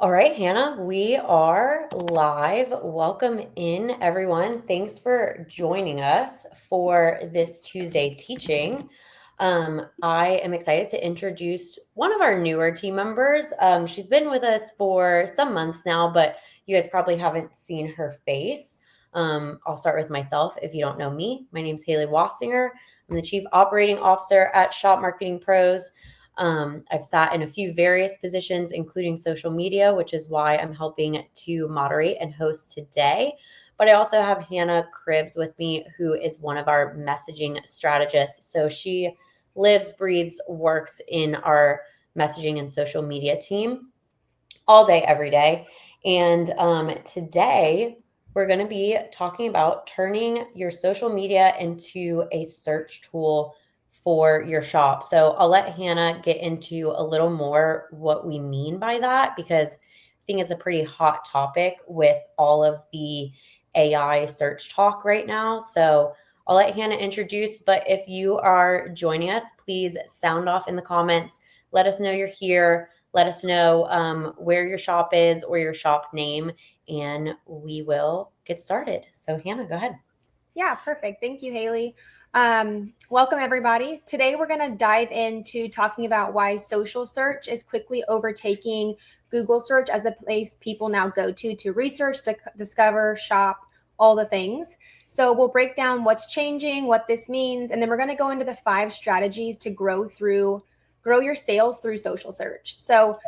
All right, Hannah, we are live. Welcome in, everyone. Thanks for joining us for this Tuesday teaching. I am excited to introduce one of our newer team members. She's been with us for some months now, but you guys probably haven't seen her face. I'll start with myself if you don't know me. My name's Haley Wassinger. I'm the Chief Operating Officer at Shop Marketing Pros. I've sat in a few various positions, including social media, which is why I'm helping to moderate and host today. But I also have Hannah Cribbs with me, who is one of our messaging strategists. So she lives, breathes, works in our messaging and social media team all day, every day. And today we're going to be talking about turning your social media into a search tool for your shop. So I'll let Hannah get into a little more what we mean by that, because I think it's a pretty hot topic with all of the AI search talk right now. So I'll let Hannah introduce, but if you are joining us, please sound off in the comments. Let us know you're here. Let us know where your shop is or your shop name, and we will get started. So Hannah, go ahead. Yeah, perfect. Thank you, Haley. Welcome, everybody. Today, we're going to dive into talking about why social search is quickly overtaking Google search as the place people now go to research, discover, shop, all the things. So, we'll break down what's changing, what this means, and then we're going to go into the 5 strategies to grow your sales through social search. So,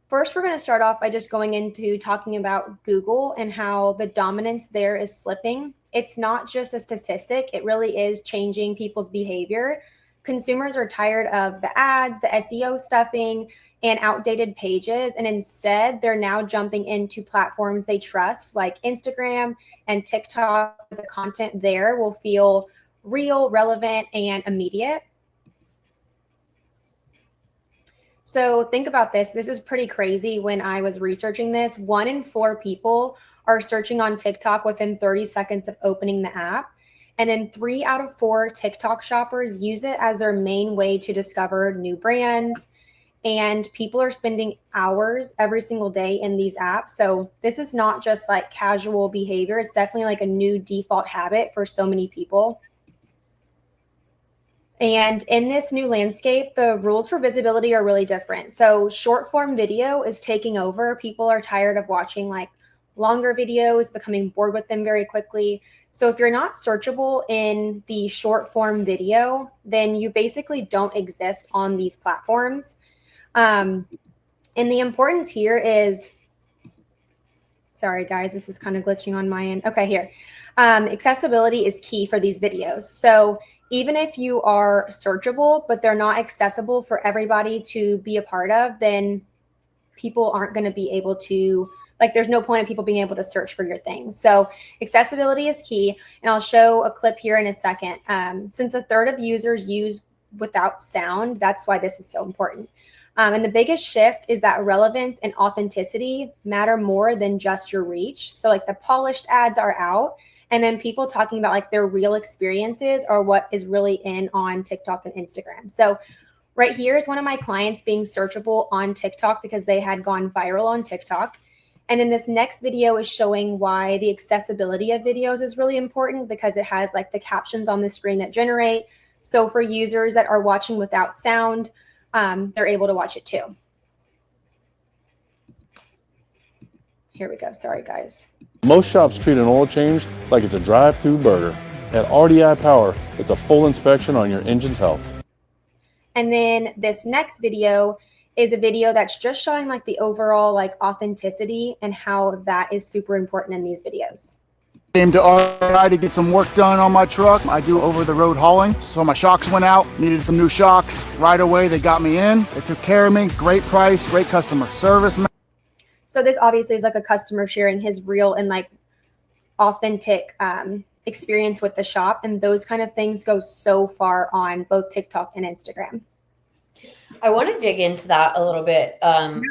first, we're going to start off by just going into talking about Google and how the dominance there is slipping. It's not just a statistic, it really is changing people's behavior. Consumers are tired of the ads, the SEO stuffing, and outdated pages. And instead, they're now jumping into platforms they trust, like Instagram and TikTok. The content there will feel real, relevant, and immediate. So think about this. This is pretty crazy. When I was researching this, 1 in 4 people are searching on TikTok within 30 seconds of opening the app. And then 3 out of 4 TikTok shoppers use it as their main way to discover new brands. And people are spending hours every single day in these apps. So this is not just like casual behavior, it's definitely like a new default habit for so many people. And in this new landscape, the rules for visibility are really different. So, short form video is taking over. People are tired of watching like longer videos, becoming bored with them very quickly. So, if you're not searchable in the short form video, then you basically don't exist on these platforms. Um, and the importance here is, sorry guys, this is kind of glitching on my end. Okay, here. Accessibility is key for these videos. So, even if you are searchable, but they're not accessible for everybody to be a part of, then people aren't going to be able to, like, there's no point in people being able to search for your things. So, accessibility is key. And I'll show a clip here in a second. Since 1/3 of users use without sound, that's why this is so important. And the biggest shift is that relevance and authenticity matter more than just your reach. So, like, the polished ads are out, and then people talking about like their real experiences are what is really in on TikTok and Instagram. So, right here is one of my clients being searchable on TikTok because they had gone viral on TikTok. And then this next video is showing why the accessibility of videos is really important, because it has like the captions on the screen that generate. So for users that are watching without sound, they're able to watch it too. Here we go. Sorry, guys. Most shops treat an oil change like it's a drive-through burger. At RDI Power, it's a full inspection on your engine's health. And then this next video is a video that's just showing like the overall like authenticity and how that is super important in these videos. Came to RDI to get some work done on my truck. I do over-the-road hauling, so my shocks went out. Needed some new shocks. Right away, they got me in. They took care of me. Great price, great customer service. So this obviously is like a customer sharing his real and like authentic experience with the shop. And those kind of things go so far on both TikTok and Instagram. I want to dig into that a little bit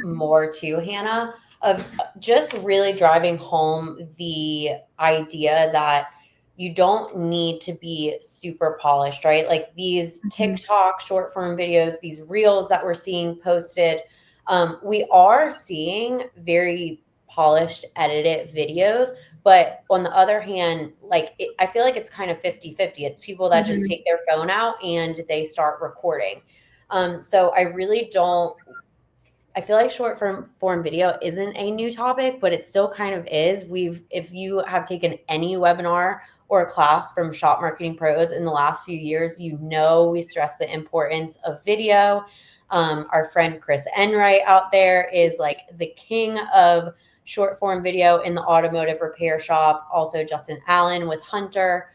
more too, Hannah, of just really driving home the idea that you don't need to be super polished, right? Like these TikTok short form videos, these reels that we're seeing posted, We are seeing very polished, edited videos, but on the other hand, I feel like it's kind of 50-50. It's people that just take their phone out and they start recording. So I feel like short form video isn't a new topic, but it still kind of is. If you have taken any webinar or a class from Shop Marketing Pros in the last few years, we stress the importance of video. Our friend Chris Enright out there is like the king of short form video in the automotive repair shop. Also Justin Allen with Hunter.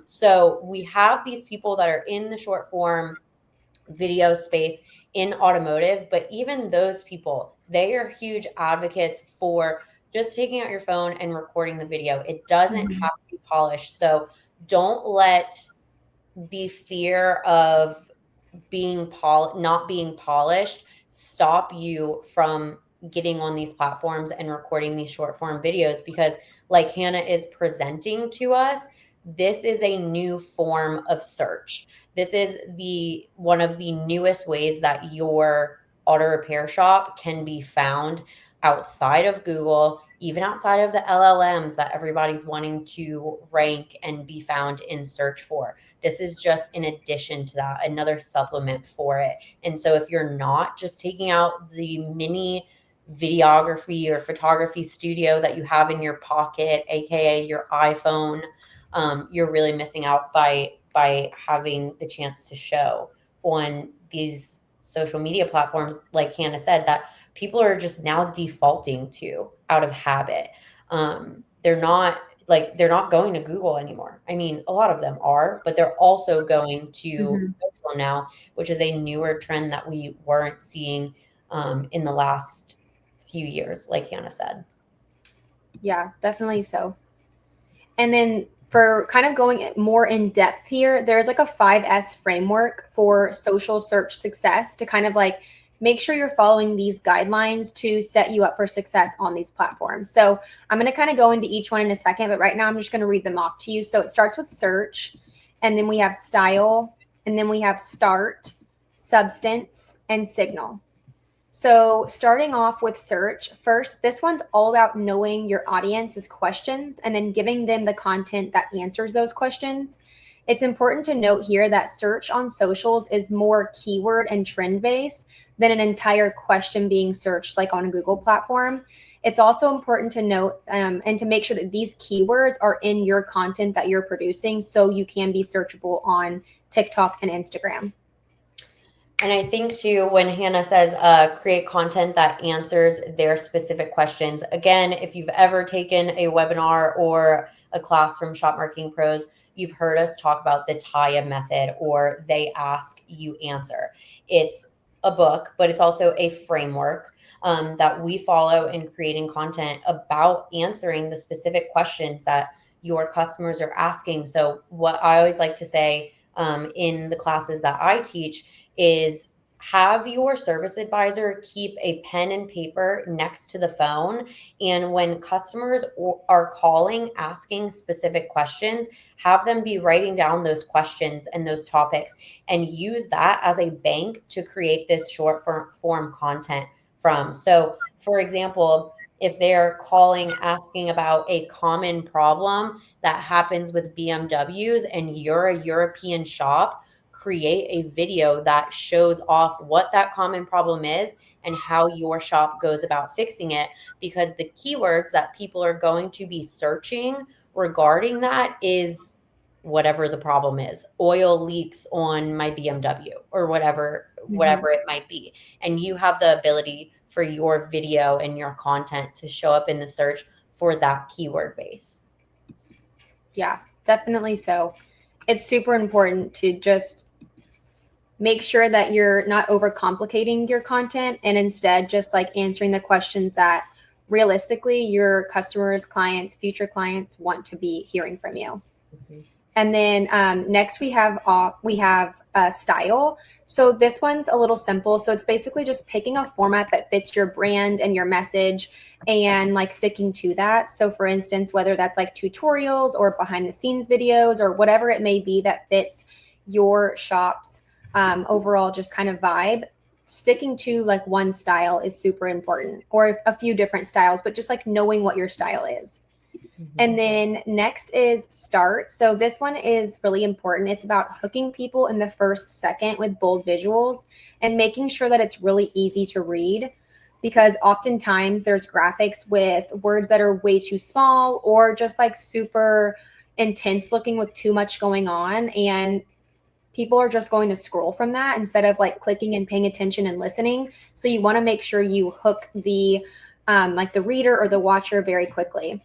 So we have these people that are in the short form video space in automotive, but even those people, they are huge advocates for just taking out your phone and recording the video. It doesn't have to be polished. So don't let the fear of not being polished stop you from getting on these platforms and recording these short form videos, because like Hannah is presenting to us, this is a new form of search. This is one of the newest ways that your auto repair shop can be found outside of Google, even outside of the LLMs that everybody's wanting to rank and be found in search for. This is just in addition to that, another supplement for it. And so if you're not just taking out the mini videography or photography studio that you have in your pocket, aka your iPhone, you're really missing out by having the chance to show on these social media platforms, like Hannah said, that people are just now defaulting to out of habit. They're not going to Google anymore. I mean, a lot of them are, but they're also going to social now, which is a newer trend that we weren't seeing in the last few years, like Hannah said. Yeah, definitely so. And then for kind of going more in depth here, there's like a 5S framework for social search success to kind of like make sure you're following these guidelines to set you up for success on these platforms. So I'm going to kind of go into each one in a second, but right now I'm just going to read them off to you. So it starts with search, and then we have style, and then we have start, substance, and signal. So starting off with search, first, this one's all about knowing your audience's questions and then giving them the content that answers those questions. It's important to note here that search on socials is more keyword and trend based than an entire question being searched like on a Google platform. It's also important to note and to make sure that these keywords are in your content that you're producing so you can be searchable on TikTok and Instagram. And I think too, when Hannah says create content that answers their specific questions, again, if you've ever taken a webinar or a class from Shop Marketing Pros, you've heard us talk about the TIA method, or they ask, you answer. It's a book, but it's also a framework that we follow in creating content about answering the specific questions that your customers are asking. So what I always like to say in the classes that I teach is have your service advisor keep a pen and paper next to the phone. And when customers are calling, asking specific questions, have them be writing down those questions and those topics and use that as a bank to create this short form content from. So for example, if they're calling, asking about a common problem that happens with BMWs and you're a European shop, create a video that shows off what that common problem is and how your shop goes about fixing it, because the keywords that people are going to be searching regarding that is whatever the problem is. Oil leaks on my BMW or whatever it might be. And you have the ability for your video and your content to show up in the search for that keyword base. Yeah, definitely so. It's super important to just make sure that you're not overcomplicating your content and instead just like answering the questions that realistically your customers, clients, future clients want to be hearing from you. And then next we have style. So this one's a little simple. So it's basically just picking a format that fits your brand and your message and like sticking to that. So for instance, whether that's like tutorials or behind the scenes videos or whatever it may be that fits your shop's overall just kind of vibe, sticking to like one style is super important, or a few different styles, but just like knowing what your style is. And then next is start. So this one is really important. It's about hooking people in the first second with bold visuals and making sure that it's really easy to read, because oftentimes there's graphics with words that are way too small or just like super intense looking with too much going on. And people are just going to scroll from that instead of like clicking and paying attention and listening. So you want to make sure you hook the like the reader or the watcher very quickly.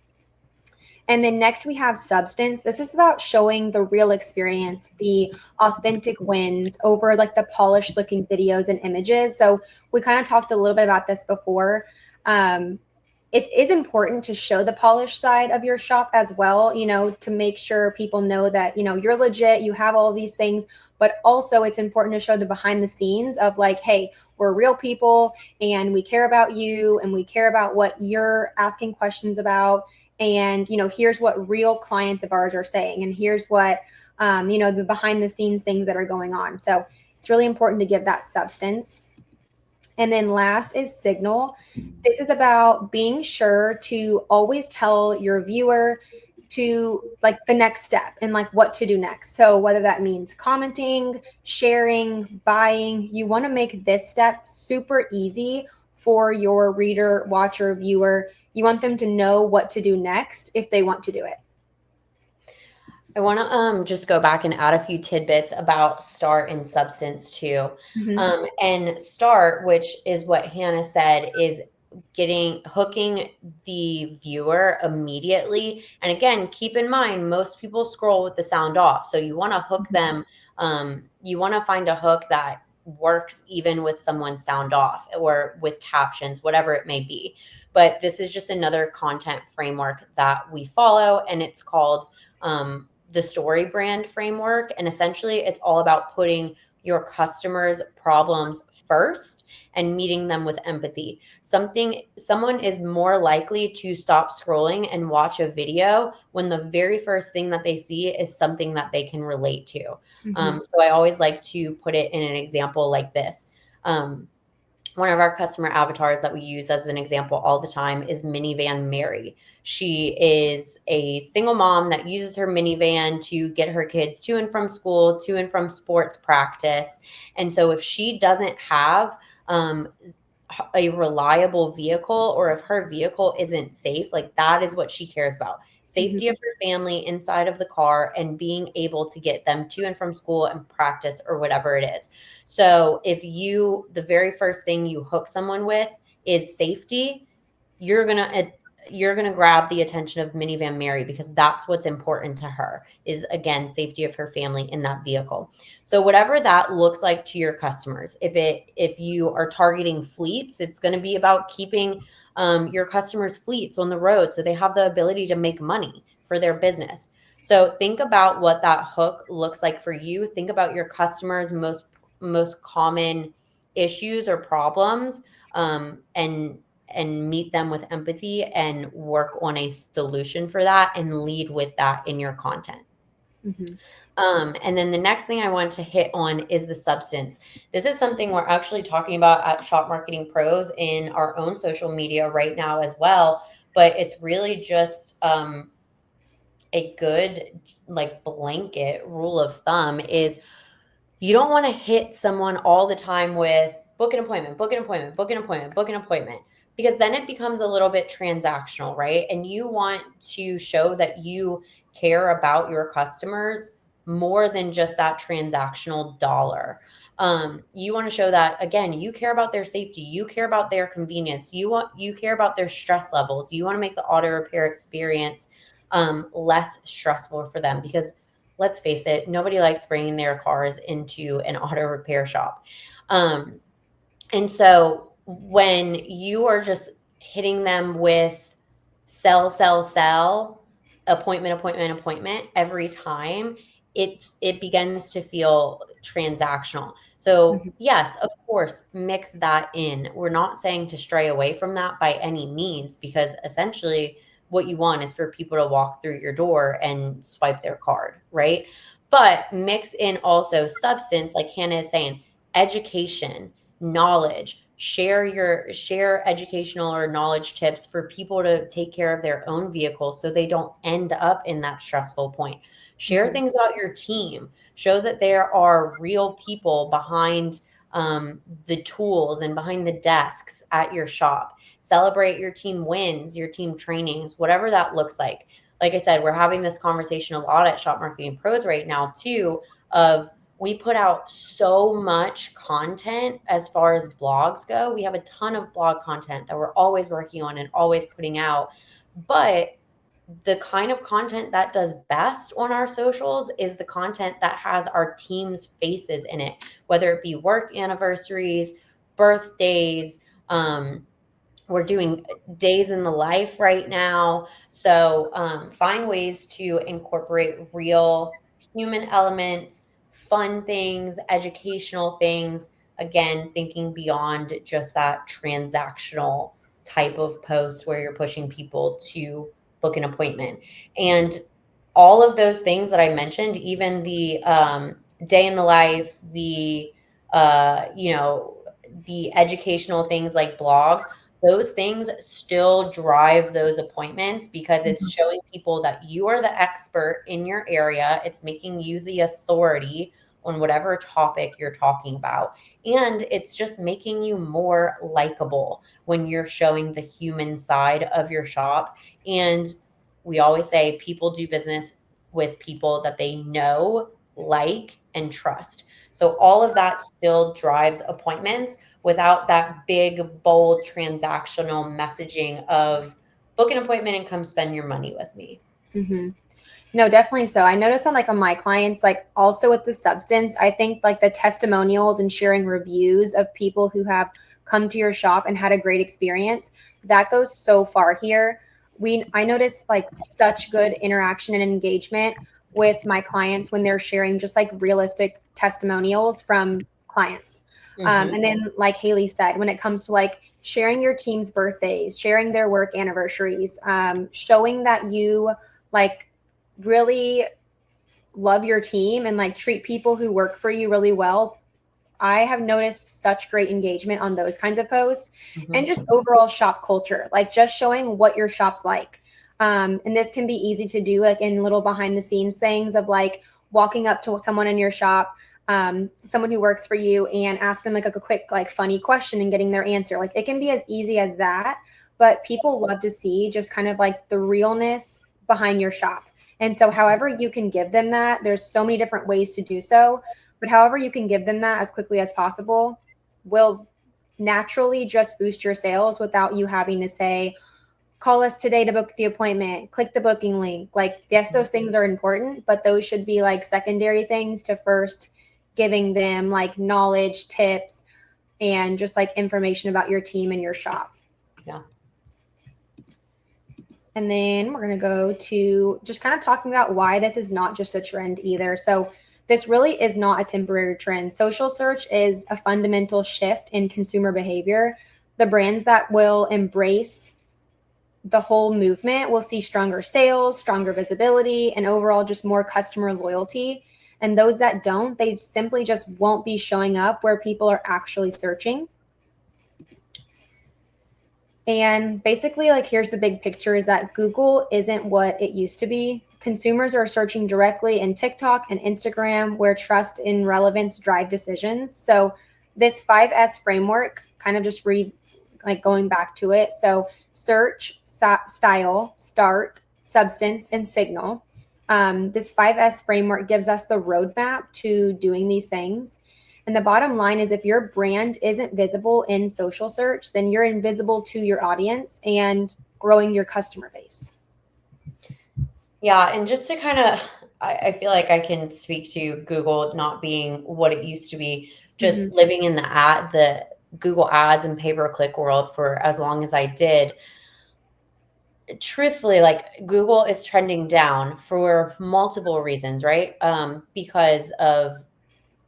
And then next we have substance. This is about showing the real experience, the authentic wins over like the polished looking videos and images. So we kind of talked a little bit about this before. It is important to show the polished side of your shop as well, you know, to make sure people know that, you know, you're legit, you have all these things, but also it's important to show the behind the scenes of like, hey, we're real people and we care about you and we care about what you're asking questions about. And, you know, here's what real clients of ours are saying. And here's what, you know, the behind the scenes things that are going on. So it's really important to give that substance. And then last is signal. This is about being sure to always tell your viewer to like the next step and like what to do next. So whether that means commenting, sharing, buying, you want to make this step super easy for your reader, watcher, viewer. You want them to know what to do next if they want to do it. I want to just go back and add a few tidbits about start and substance too. And start, which is what Hannah said, is hooking the viewer immediately. And again, keep in mind, most people scroll with the sound off. So you want to hook them. You want to find a hook that works even with someone's sound off or with captions, whatever it may be. But this is just another content framework that we follow, and it's called the Story Brand framework. And essentially it's all about putting your customers' problems first and meeting them with empathy. Someone is more likely to stop scrolling and watch a video when the very first thing that they see is something that they can relate to. So I always like to put it in an example like this. One of our customer avatars that we use as an example all the time is Minivan Mary. She is a single mom that uses her minivan to get her kids to and from school, to and from sports practice. And so if she doesn't have a reliable vehicle, or if her vehicle isn't safe, like that is what she cares about. Safety of her family inside of the car and being able to get them to and from school and practice or whatever it is. So if the very first thing you hook someone with is safety, you're going to grab the attention of Minivan Mary, because that's what's important to her, is again, safety of her family in that vehicle. So whatever that looks like to your customers, if you are targeting fleets, it's going to be about keeping your customers' fleets on the road so they have the ability to make money for their business. So think about what that hook looks like for you. Think about your customers' most common issues or problems, and meet them with empathy and work on a solution for that and lead with that in your content. And then the next thing I want to hit on is the substance. This is something we're actually talking about at Shop Marketing Pros in our own social media right now as well. But it's really just a good like blanket rule of thumb is you don't want to hit someone all the time with book an appointment, book an appointment, book an appointment, book an appointment, because then it becomes a little bit transactional, right? And you want to show that you care about your customers more than just that transactional dollar. You want to show that, again, you care about their safety, you care about their convenience, you care about their stress levels. You want to make the auto repair experience less stressful for them, because let's face it, nobody likes bringing their cars into an auto repair shop. And so when you are just hitting them with sell, appointment every time, it begins to feel transactional. So yes, of course, mix that in. We're not saying to stray away from that by any means, because essentially what you want is for people to walk through your door and swipe their card, right? But mix in also substance, like Hannah is saying, education, knowledge. Share educational or knowledge tips for people to take care of their own vehicles so they don't end up in that stressful point. Share things about your team. Show that there are real people behind the tools and behind the desks at your shop. Celebrate your team wins, your team trainings, whatever that looks like. Like I said, we're having this conversation a lot at Shop Marketing Pros right now too, of we put out so much content as far as blogs go. We have a ton of blog content that we're always working on and always putting out. But the kind of content that does best on our socials is the content that has our team's faces in it, whether it be work anniversaries, birthdays. We're doing days in the life right now. So find ways to incorporate real human elements, fun things, educational things. Again, thinking beyond just that transactional type of post where you're pushing people to book an appointment. And all of those things that I mentioned, even the day in the life, the the educational things like blogs, those things still drive those appointments because it's showing people that you are the expert in your area. It's making you the authority on whatever topic you're talking about. And it's just making you more likable when you're showing the human side of your shop. And we always say people do business with people that they know, like, and trust. So all of that still drives appointments without that big, bold, transactional messaging of book an appointment and come spend your money with me. Mm-hmm. No, definitely so. I noticed on my clients, like also with the substance, I think like the testimonials and sharing reviews of people who have come to your shop and had a great experience, that goes so far here. I notice like such good interaction and engagement with my clients when they're sharing just like realistic testimonials from clients. And then like Haley said, when it comes to like sharing your team's birthdays, sharing their work anniversaries, showing that you like really love your team and like treat people who work for you really well. I have noticed such great engagement on those kinds of posts and just overall shop culture, like just showing what your shop's like. And this can be easy to do like in little behind the scenes things of like walking up to someone in your shop, someone who works for you, and ask them like a quick, like funny question and getting their answer. Like it can be as easy as that, but people love to see just kind of like the realness behind your shop. And so however you can give them that, there's so many different ways to do so, but however you can give them that as quickly as possible will naturally just boost your sales without you having to say, call us today to book the appointment, click the booking link. Like, yes, those things are important, but those should be like secondary things to first giving them like knowledge, tips, and just like information about your team and your shop. Yeah. And then we're going to go to just kind of talking about why this is not just a trend either. So this really is not a temporary trend. Social search is a fundamental shift in consumer behavior. The brands that will embrace the whole movement will see stronger sales, stronger visibility, and overall just more customer loyalty. And those that don't, they simply just won't be showing up where people are actually searching. And basically, like, here's the big picture is that Google isn't what it used to be. Consumers are searching directly in TikTok and Instagram, where trust and relevance drive decisions. So this 5S framework, kind of just going back to it. So search, style, start, substance, and signal. This 5S framework gives us the roadmap to doing these things. And the bottom line is if your brand isn't visible in social search, then you're invisible to your audience and growing your customer base. Yeah. And just to kind of, I feel like I can speak to Google not being what it used to be, just living in the Google ads and pay-per-click world for as long as I did. Truthfully, like Google is trending down for multiple reasons, right? Because of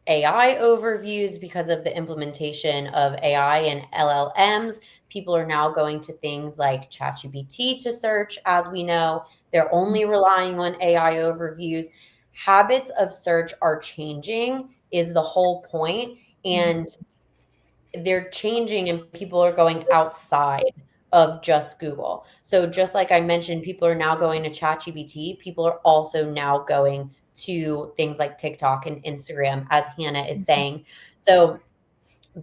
AI overviews, because of the implementation of AI and LLMs, people are now going to things like ChatGPT to search. As we know, they're only relying on AI overviews. Habits of search are changing is the whole point. And they're changing and people are going outside of just Google. So just like I mentioned, people are now going to ChatGPT. People are also now going to things like TikTok and Instagram, as Hannah is saying. So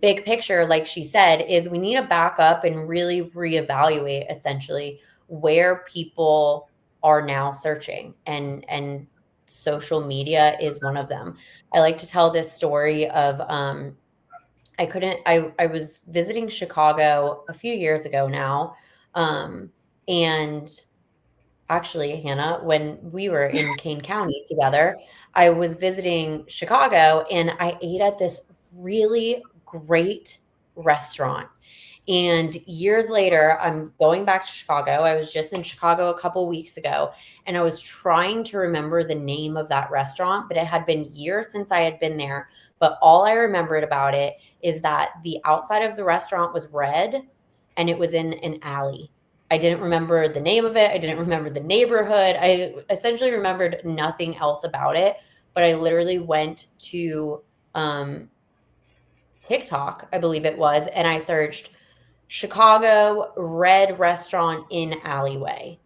big picture, like she said, is we need to back up and really reevaluate essentially where people are now searching, and social media is one of them. I like to tell this story of I was visiting Chicago a few years ago now. And actually, Hannah, when we were in Kane County together, I was visiting Chicago and I ate at this really great restaurant. And years later, I'm going back to Chicago. I was just in Chicago a couple weeks ago, and I was trying to remember the name of that restaurant, but it had been years since I had been there. But all I remembered about it is that the outside of the restaurant was red and it was in an alley. I didn't remember the name of it. I didn't remember the neighborhood. I essentially remembered nothing else about it, but I literally went to TikTok, I believe it was, and I searched Chicago red restaurant in alleyway.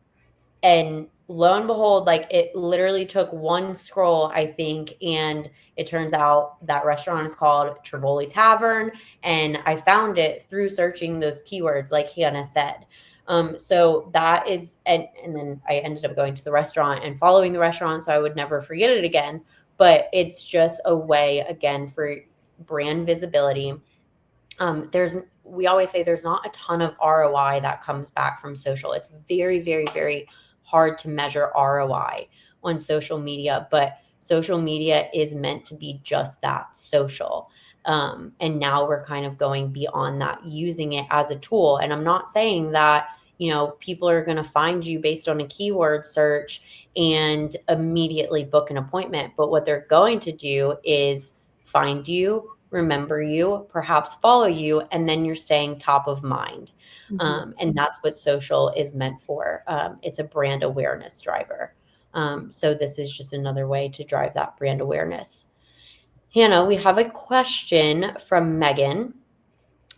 And lo and behold, like it literally took one scroll, I think, and it turns out that restaurant is called Trivoli Tavern. And I found it through searching those keywords, like Hannah said. So that is, and then I ended up going to the restaurant and following the restaurant, so I would never forget it again. But it's just a way, again, for brand visibility. We always say there's not a ton of ROI that comes back from social. It's very, very, very hard to measure ROI on social media, but social media is meant to be just that, social. And now we're kind of going beyond that, using it as a tool. And I'm not saying that, people are going to find you based on a keyword search and immediately book an appointment. But what they're going to do is find you, remember you, perhaps follow you, and then you're staying top of mind. And that's what social is meant for. It's a brand awareness driver. So this is just another way to drive that brand awareness. Hannah, we have a question from Megan,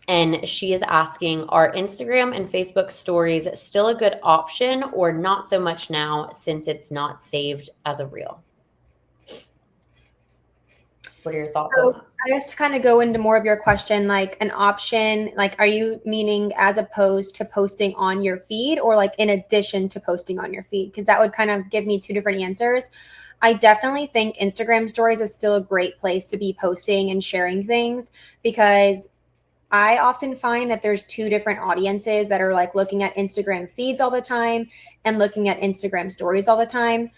and she is asking, are Instagram and Facebook stories still a good option or not so much now since it's not saved as a reel? What are your thoughts on that? I guess to kind of go into more of your question, like an option, like are you meaning as opposed to posting on your feed or like in addition to posting on your feed? Because that would kind of give me two different answers. I definitely think Instagram stories is still a great place to be posting and sharing things, because I often find that there's two different audiences that are like looking at Instagram feeds all the time and looking at Instagram stories all the time.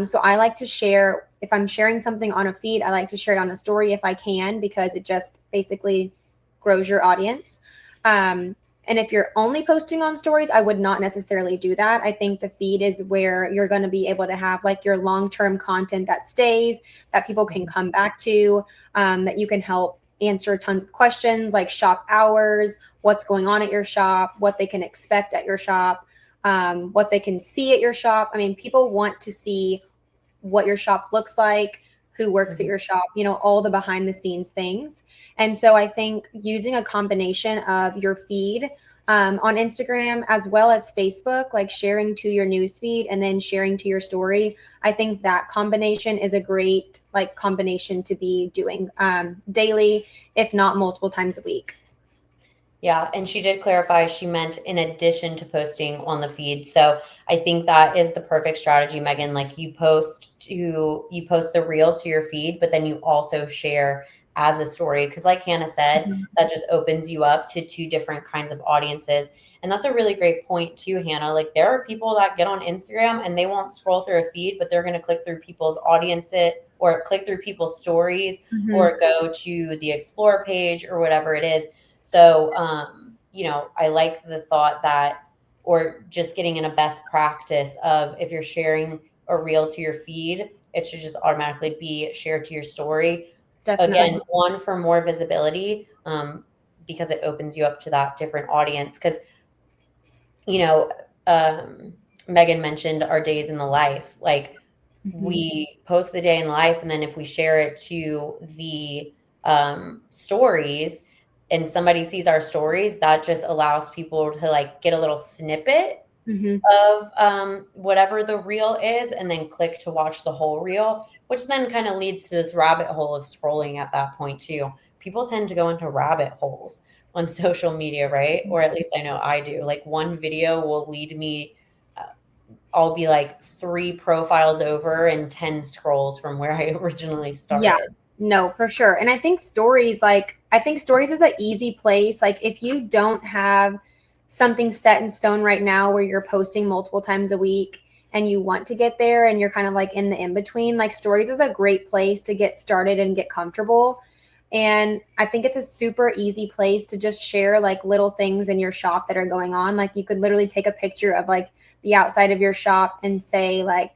So I like to share, if I'm sharing something on a feed, I like to share it on a story if I can, because it just basically grows your audience. And if you're only posting on stories, I would not necessarily do that. I think the feed is where you're going to be able to have like your long-term content that stays, that people can come back to, that you can help answer tons of questions like shop hours, what's going on at your shop, what they can expect at your shop, what they can see at your shop. I mean, people want to see what your shop looks like, who works at your shop, all the behind the scenes things. And so I think using a combination of your feed on Instagram as well as Facebook, like sharing to your newsfeed and then sharing to your story, I think that combination is a great combination to be doing daily, if not multiple times a week. Yeah, and she did clarify she meant in addition to posting on the feed. So I think that is the perfect strategy, Megan. Like you post the reel to your feed, but then you also share as a story. Because like Hannah said, that just opens you up to two different kinds of audiences. And that's a really great point too, Hannah. Like there are people that get on Instagram and they won't scroll through a feed, but they're going to click through people's audiences or click through people's stories or go to the explore page or whatever it is. So, I like the thought that, or just getting in a best practice of if you're sharing a reel to your feed, it should just automatically be shared to your story. Definitely. Again, one, for more visibility, because it opens you up to that different audience. Because, Megan mentioned our days in the life. Like we post the day in life, and then if we share it to the stories, and somebody sees our stories, that just allows people to like get a little snippet Mhm. of whatever the reel is and then click to watch the whole reel, which then kind of leads to this rabbit hole of scrolling at that point too. People tend to go into rabbit holes on social media, right? Or at least I know I do. Like one video will lead me, I'll be like 3 profiles over and 10 scrolls from where I originally Yeah. started. No, for sure. And I think stories, is an easy place. Like if you don't have something set in stone right now where you're posting multiple times a week and you want to get there and you're kind of like in the in between, like stories is a great place to get started and get comfortable. And I think it's a super easy place to just share like little things in your shop that are going on. Like you could literally take a picture of like the outside of your shop and say like,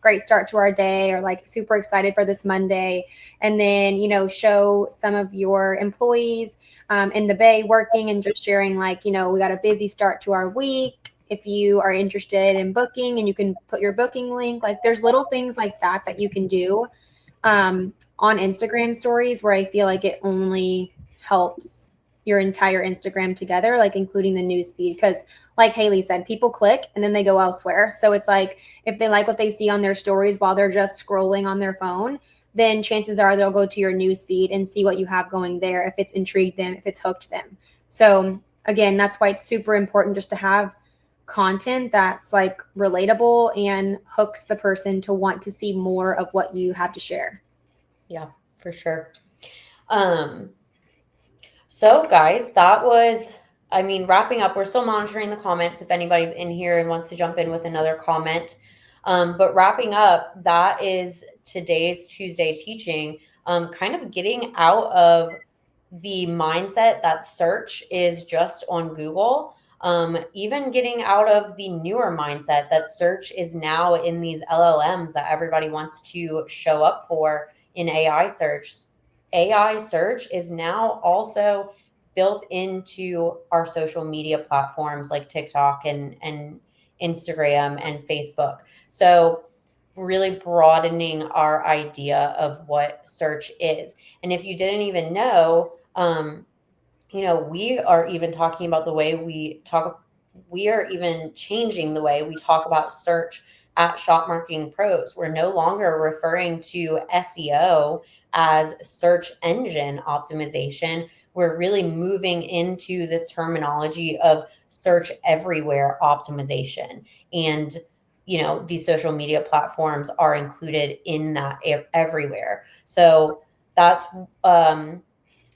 great start to our day, or like super excited for this Monday. And then, show some of your employees in the bay working and just sharing like, we got a busy start to our week. If you are interested in booking, and you can put your booking link, like there's little things like that you can do on Instagram stories, where I feel like it only helps your entire Instagram together, like including the news feed. Because like Haley said, people click and then they go elsewhere. So it's like if they like what they see on their stories while they're just scrolling on their phone, then chances are they'll go to your news feed and see what you have going there, if it's intrigued them, if it's hooked them. So again, that's why it's super important just to have content that's like relatable and hooks the person to want to see more of what you have to share. Yeah, for sure. So guys, that was, wrapping up. We're still monitoring the comments if anybody's in here and wants to jump in with another comment. But wrapping up, that is today's Tuesday teaching, kind of getting out of the mindset that search is just on Google, even getting out of the newer mindset that search is now in these LLMs that everybody wants to show up for in AI search. AI search is now also built into our social media platforms like TikTok and Instagram and Facebook. So really broadening our idea of what search is. And if you didn't even know, we are even talking about the way we talk. We are even changing the way we talk about search at Shop Marketing Pros. We're no longer referring to SEO as search engine optimization. We're really moving into this terminology of search everywhere optimization. And, these social media platforms are included in that everywhere. So that's,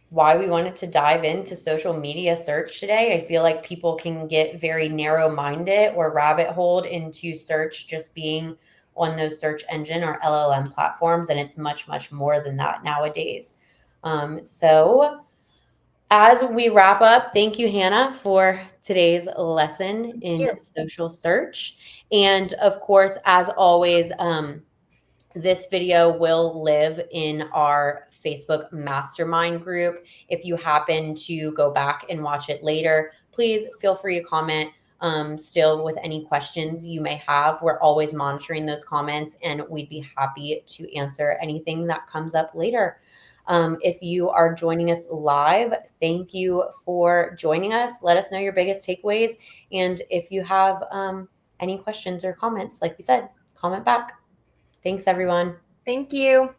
why we wanted to dive into social media search today. I feel like people can get very narrow-minded or rabbit holed into search just being on those search engine or LLM platforms, and it's much, much more than that nowadays. So as we wrap up, thank you, Hannah, for today's lesson in social search. And of course, as always, this video will live in our Facebook mastermind group. If you happen to go back and watch it later, please feel free to comment still with any questions you may have. We're always monitoring those comments and we'd be happy to answer anything that comes up later. If you are joining us live, thank you for joining us. Let us know your biggest takeaways. And if you have any questions or comments, like we said, comment back. Thanks, everyone. Thank you.